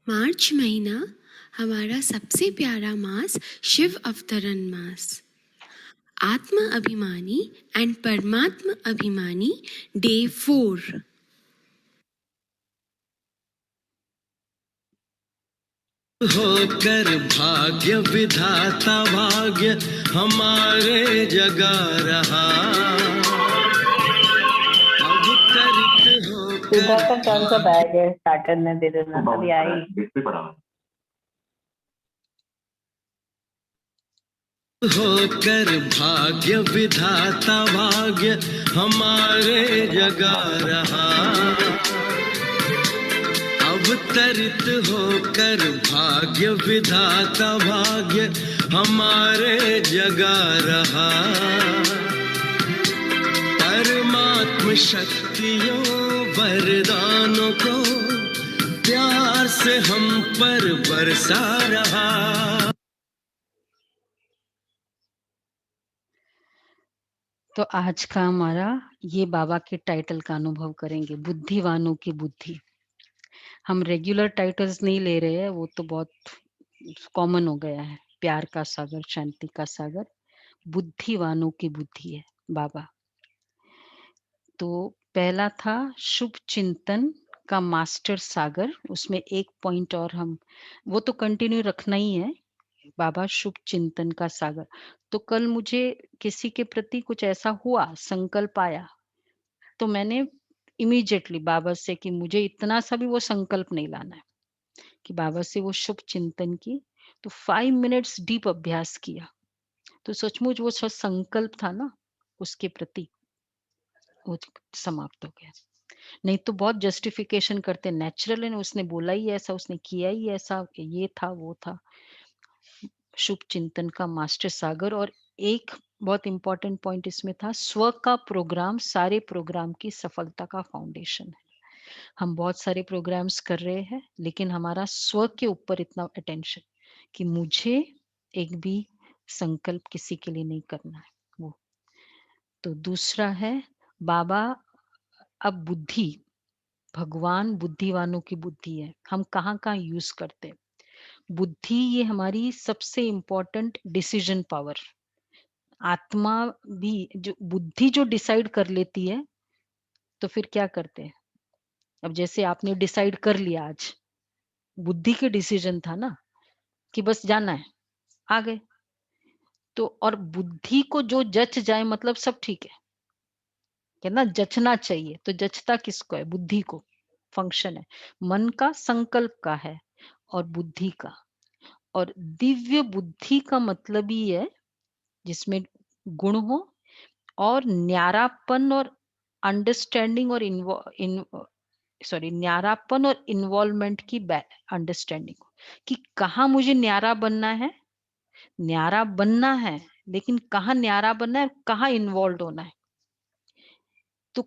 मार्च महीना हमारा सबसे प्यारा मास शिव अवतरण मास। आत्मा अभिमानी एंड परमात्मा अभिमानी डे 4। होकर भाग्य विधाता भाग्य हमारे जगा रहा। अब तरित होकर Siddhartha turns the bag and started ने दे देना तभी आई। होकर भाग्य विधाता भाग्य हमारे जगा रहा। अवतरित होकर भाग्य विधाता भाग्य हमारे जगा रहा। परमात्म शक्तियों वरदानों को प्यार से हम पर बरसा रहा। तो आज का हमारा ये बाबा के टाइटल का अनुभव करेंगे, बुद्धिवानों की बुद्धि। हम रेगुलर टाइटल्स नहीं ले रहे हैं, वो तो बहुत कॉमन हो गया है। प्यार का सागर, शांति का सागर, बुद्धिवानों की बुद्धि है बाबा। तो पहला था शुभ चिंतन का मास्टर सागर, उसमें एक पॉइंट और हम वो तो कंटिन्यू रखना ही है, बाबा शुभ चिंतन का सागर। तो कल मुझे किसी के प्रति कुछ ऐसा हुआ, संकल्प आया, तो मैंने इमीडिएटली बाबा से कि मुझे इतना सा भी वो संकल्प नहीं लाना है, कि बाबा से वो शुभ चिंतन की। तो 5 मिनट्स डीप अभ्यास किया, तो सचमुच वो जो संकल्प था ना उसके प्रति, वो समाप्त हो गया। नहीं तो बहुत जस्टिफिकेशन करते, नेचुरल है ना, उसने बोला ही ऐसा, उसने किया ही ऐसा, ये था वो था। शुभ चिंतन का मास्टर सागर। और एक बहुत इंपॉर्टेंट पॉइंट इसमें था, स्व का प्रोग्राम सारे प्रोग्राम की सफलता का फाउंडेशन है। हम बहुत सारे प्रोग्राम्स कर रहे हैं, लेकिन हमारा स्व के ऊपर इतना अटेंशन कि मुझे एक भी संकल्प किसी के लिए नहीं करना है वो। तो दूसरा है बाबा, अब बुद्धि, भगवान बुद्धिवानों की बुद्धि है, हम कहाँ कहाँ यूज करते हैं बुद्धि। ये हमारी सबसे इम्पोर्टेंट डिसीजन पावर। आत्मा भी, जो बुद्धि जो डिसाइड कर लेती है, तो फिर क्या करते हैं। अब जैसे आपने डिसाइड कर लिया, आज बुद्धि के डिसीजन था ना कि बस जाना है, आ गए। तो और बुद्धि को जो जच जाए मतलब सब ठीक है ना, जचना चाहिए। तो जचता किसको है, बुद्धि को। फंक्शन है मन का, संकल्प का है, और बुद्धि का। और दिव्य बुद्धि का मतलब ही है जिसमें गुण हो, और न्यारापन और अंडरस्टैंडिंग और न्यारापन और इन्वॉल्वमेंट की अंडरस्टैंडिंग, कि कहाँ मुझे न्यारा बनना है, न्यारा बनना है, लेकिन कहाँ न्यारा बनना है, कहाँ इन्वॉल्व होना है। तो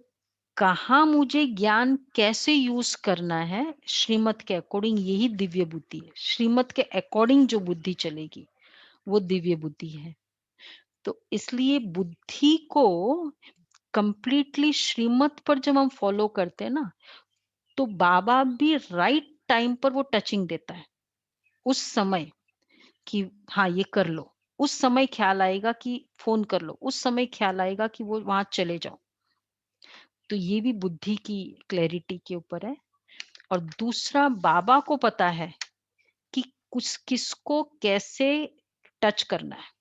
कहाँ मुझे ज्ञान कैसे यूज करना है, श्रीमत के अकॉर्डिंग, यही दिव्य बुद्धि है। श्रीमत के अकॉर्डिंग जो बुद्धि चलेगी वो दिव्य बुद्धि है। तो इसलिए बुद्धि को कंप्लीटली श्रीमत पर जब हम फॉलो करते हैं ना, तो बाबा भी राइट टाइम पर वो टचिंग देता है उस समय, कि हाँ ये कर लो। उस समय ख्याल आएगा कि फोन कर लो, उस समय ख्याल आएगा कि वो वहां चले जाओ। तो ये भी बुद्धि की क्लैरिटी के ऊपर है। और दूसरा, बाबा को पता है कि कुछ किसको कैसे टच करना है।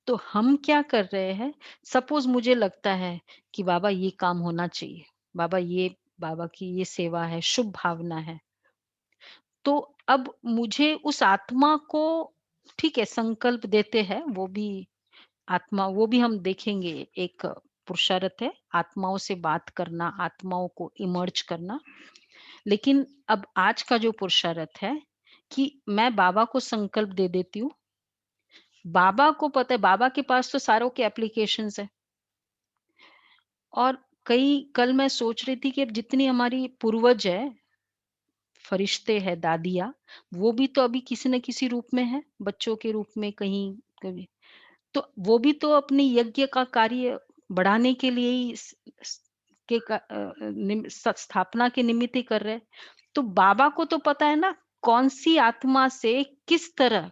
तो हम क्या कर रहे हैं, सपोज मुझे लगता है कि बाबा ये काम होना चाहिए, बाबा ये, बाबा की ये सेवा है, शुभ भावना है। तो अब मुझे उस आत्मा को, ठीक है संकल्प देते हैं वो भी, आत्मा वो भी हम देखेंगे, एक पुरुषार्थ है आत्माओं से बात करना, आत्माओं को इमर्ज करना। लेकिन अब आज का जो पुरुषार्थ है कि मैं बाबा को संकल्प दे देती हूँ। बाबा को पता है, बाबा के पास तो सारों के एप्लीकेशंस है। और कल मैं सोच रही थी कि अब जितनी हमारी पूर्वज है, फरिश्ते हैं, दादियाँ, वो भी तो अभी किसी न किसी रूप में है, बच्चों के रूप में कहीं कभी। तो वो भी तो अपने यज्ञ का कार्य बढ़ाने के लिए ही के स्थापना के निमित्त ही कर रहे हैं। तो बाबा को तो पता है ना कौन सी आत्मा से किस तरह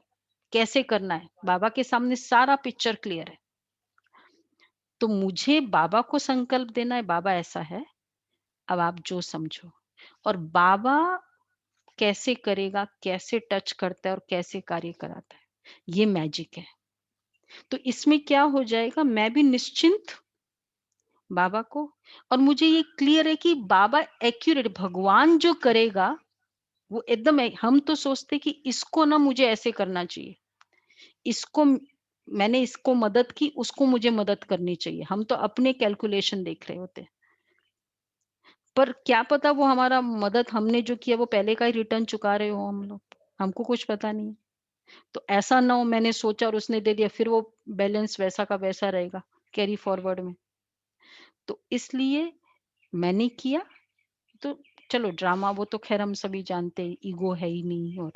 कैसे करना है। बाबा के सामने सारा पिक्चर क्लियर है। तो मुझे बाबा को संकल्प देना है, बाबा ऐसा है, अब आप जो समझो। और बाबा कैसे करेगा, कैसे टच करता है और कैसे कार्य कराता है, ये मैजिक है। तो इसमें क्या हो जाएगा, मैं भी निश्चिंत बाबा को, और मुझे ये क्लियर है कि बाबा एक्यूरेट, भगवान जो करेगा वो एकदम हम तो सोचते कि इसको ना मुझे ऐसे करना चाहिए, इसको मैंने इसको मदद की, उसको मुझे मदद करनी चाहिए। हम तो अपने कैलकुलेशन देख रहे होते हैं, पर क्या पता वो हमारा मदद हमने जो किया वो पहले का ही रिटर्न चुका रहे हो हम लोग, हमको कुछ पता नहीं है। तो ऐसा ना हो मैंने सोचा और उसने दे दिया, फिर वो बैलेंस वैसा का वैसा रहेगा कैरी फॉरवर्ड में। तो इसलिए मैंने किया, तो चलो ड्रामा वो तो खैर हम सभी जानते हैं, ईगो है ही नहीं, और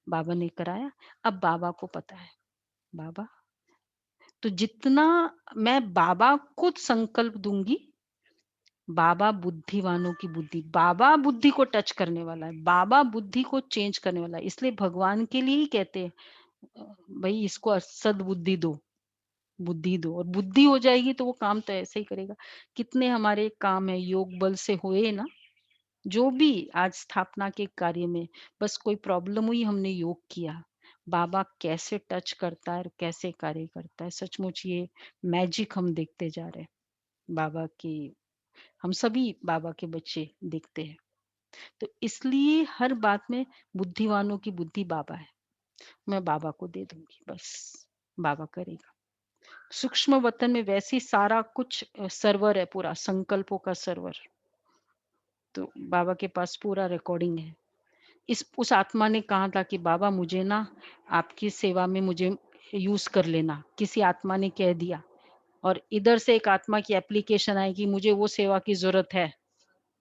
बाबा ने कराया। अब बाबा को पता है, बाबा तो जितना मैं बाबा को संकल्प दूंगी, बाबा बुद्धिवानों की बुद्धि, बाबा बुद्धि को टच करने वाला है, बाबा बुद्धि को चेंज करने वाला है। इसलिए भगवान के लिए ही कहते हैं भाई इसको सद्बुद्धि दो, बुद्धि दो, और बुद्धि हो जाएगी तो वो काम तो ऐसे ही करेगा। कितने हमारे काम है योग बल से हुए ना, जो भी आज स्थापना के कार्य में बस कोई प्रॉब्लम हुई हमने योग किया, बाबा कैसे टच करता है और कैसे कार्य करता है। सचमुच ये मैजिक हम देखते जा रहे हैं बाबा की, हम सभी बाबा के बच्चे देखते हैं। तो इसलिए हर बात में बुद्धिवानों की बुद्धि बाबा है, मैं बाबा को दे दूंगी, बस बाबा करेगा। सूक्ष्म वतन में वैसे ही सारा कुछ सर्वर है, पूरा संकल्पों का सर्वर, तो बाबा के पास पूरा रिकॉर्डिंग है। उस आत्मा ने कहा था कि बाबा मुझे ना आपकी सेवा में मुझे यूज कर लेना, किसी आत्मा ने कह दिया, और इधर से एक आत्मा की एप्लीकेशन आई कि मुझे वो सेवा की जरूरत है,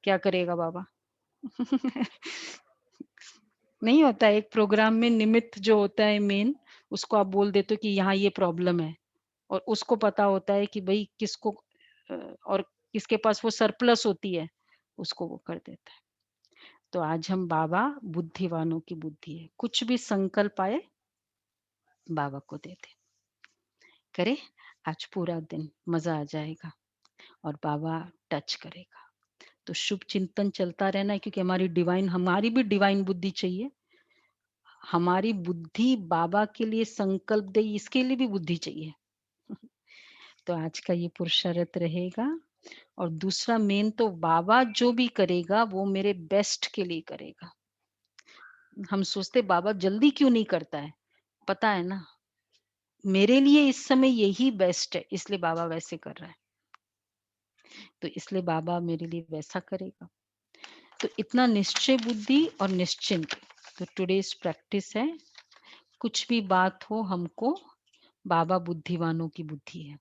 क्या करेगा बाबा? नहीं होता है, एक प्रोग्राम में निमित्त जो होता है मेन, उसको आप बोल देते हो कि यहाँ ये प्रॉब्लम है, और उसको पता होता है कि भाई किसको और किसके पास वो सरप्लस होती है, उसको वो कर देता है। तो आज हम बाबा बुद्धिवानों की बुद्धि है, कुछ भी संकल्प आए बाबा को दे दे, करे आज पूरा दिन मजा आ जाएगा और बाबा टच करेगा। तो शुभ चिंतन चलता रहना है, क्योंकि हमारी भी डिवाइन बुद्धि चाहिए। हमारी बुद्धि बाबा के लिए संकल्प दे, इसके लिए भी बुद्धि चाहिए। तो आज का ये पुरुषार्थ रहेगा। और दूसरा मेन तो बाबा जो भी करेगा वो मेरे बेस्ट के लिए करेगा। हम सोचते बाबा जल्दी क्यों नहीं करता है, पता है ना मेरे लिए इस समय यही बेस्ट है, इसलिए बाबा वैसे कर रहा है। तो इसलिए बाबा मेरे लिए वैसा करेगा। तो इतना निश्चय बुद्धि और निश्चिंत। तो टुडेस प्रैक्टिस है, कुछ भी बात हो हमको बाबा बुद्धिवानों की बुद्धि है,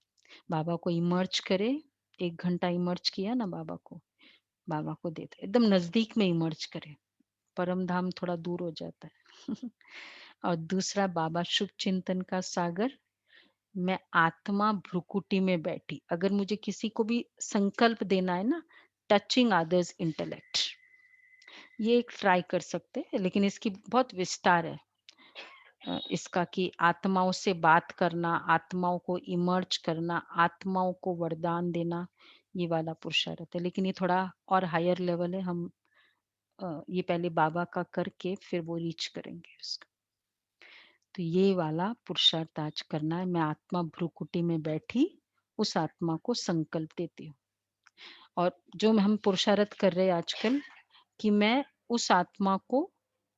बाबा को इमर्ज करे। 1 घंटा इमर्ज किया ना बाबा को देते, एकदम नजदीक में इमर्ज करे, परम धाम थोड़ा दूर हो जाता है। और दूसरा बाबा शुभ चिंतन का सागर, मैं आत्मा भ्रुकुटी में बैठी, अगर मुझे किसी को भी संकल्प देना है ना, टचिंग अदर्स इंटेलेक्ट, ये एक ट्राई कर सकते हैं, लेकिन इसकी बहुत विस्तार है इसका, कि आत्माओं से बात करना, आत्माओं को इमर्ज करना, आत्माओं को वरदान देना, ये वाला पुरुषार्थ है। लेकिन ये थोड़ा और हायर लेवल है, हम ये पहले बाबा का करके फिर वो रीच करेंगे उसका। तो ये वाला पुरुषार्थ आज करना है। मैं आत्मा भ्रुकुटी में बैठी उस आत्मा को संकल्प देती हूँ। और जो हम पुरुषार्थ कर रहे हैं आजकल, कि मैं उस आत्मा को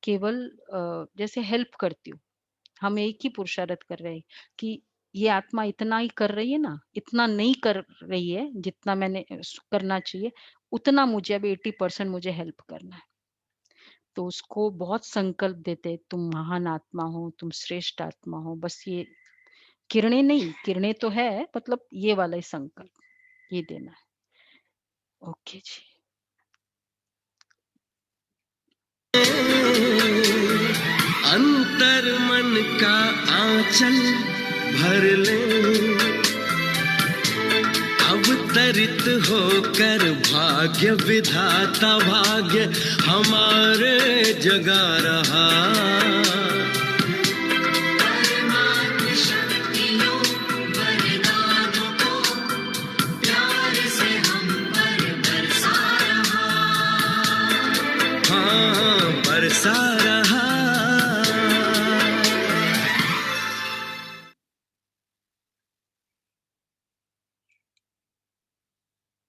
केवल जैसे हेल्प करती हूँ। हम एक ही पुरुषार्थ कर रहे हैं कि ये आत्मा इतना ही कर रही है ना, इतना नहीं कर रही है जितना मैंने करना चाहिए, उतना मुझे अब 80% मुझे हेल्प करना है। तो उसको बहुत संकल्प देते, तुम महान आत्मा हो, तुम श्रेष्ठ आत्मा हो, बस ये किरणें नहीं, किरणें तो है, मतलब ये वाला ही संकल्प ये देना है। ओके जी। अंतर मन का आंचल भर ले, अब अवतरित होकर भाग्य विधाता भाग्य हमारे जगा रहा। परमात्म शक्तियों वरदानों को प्यार से हम पर बरसा रहा। हाँ, बरसा रहा।